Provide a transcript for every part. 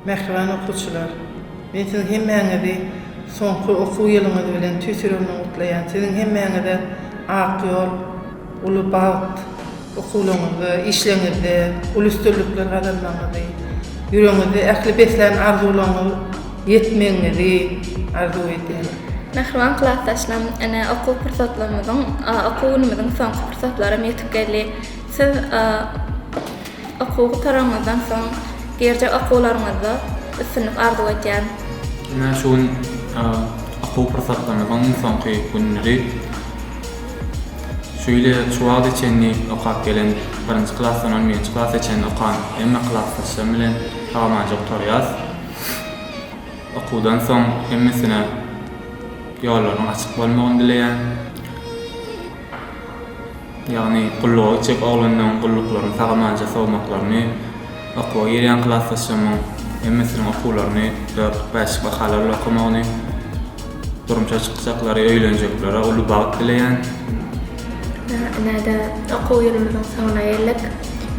Mehriban okuwçylar, men siziň hemmäňizi soňky okuw ýylyňyz bilen tüýsüregine gutlaýan, siziň hemmäňize ak ýol, uly baht okuwlaryňyzda, işleňizde, uly üstünlikler gazanmaňyzy, ýüregiňizde ähli beslen arzularyňyz ýetmeňizi arzu edýän. Mehriban klassdaşlarym, ene okuw pursatlarymyzyň, okuwymyzyň soňky pursatlary ýetip geldi. Siz okuw taraňyzdan soň gerçek okuwlaryňyzda üstünlik arzu edýän. Näme şol okuw pursatlarynyň soňky günleri şöyle şu wagt içinde okap gelen birinci klassdan 10-njy klass içinde okan emma klassdaşlarym bilen tamamajyk tarýas. Okuwdan soň hemmesine ýollaryň açyk bolmagyny dileýän. Ýagny gullugy çek oglanyň gulluklaryny tagamanja sowmaklaryny okuw ýerýän klassdaşlarymyň hemmesiniň okuwlaryny 4-5 bahalarly okumagyny, durumça çyksaklary öýlenjekleri uly bagyt dileýän. Näde okuw ýylymyzyň soňuna geldik.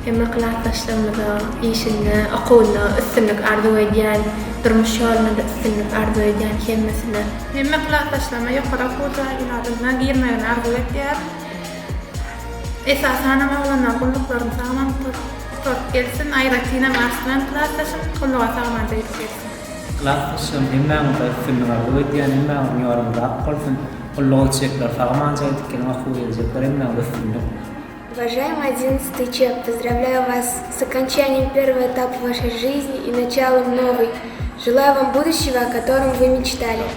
Hemme klassdaşlarymyza işinde, okuwda üstünlik arzu edýän, durmuş ýolunda üstünlik arzu edýän hemmesine. Hemme klassdaşlarıma ýokary okuwda ýylaryna girmegini arzu edýär. Esasan oglanyň gulluklaryny sagaman tutup gelsin, aýratynam aslan klassdaşym gulluga sagaman gelsin. Klassdaşym hemmäňize üstünlik arzu edýän, hemmäňiň ýolunda ak bolsun, gullugy çekler sagaman ýetken okuw ýylyjyklary hemmäňize üstünlik. Уважаемый 11 ЧЭП, поздравляю вас с окончанием первого этапа вашей жизни и началом новой. Желаю вам будущего, о котором вы мечтали.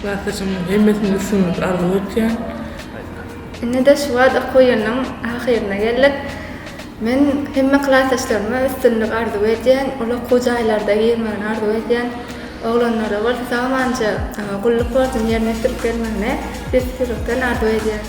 Klassdaşymyň hemmesini üstünlik arzu edýän. Näde şu wagt okuw ýylynyň ahyrına geldik. Men hemme klassdaşlaryma üstünlik arzu edýän, olar okuw jaýlarda girmegini arzu edýän. Oglanlara bolsa sagamanja gulluk bolsun ýerine tirip gelmegine, arzu edýän.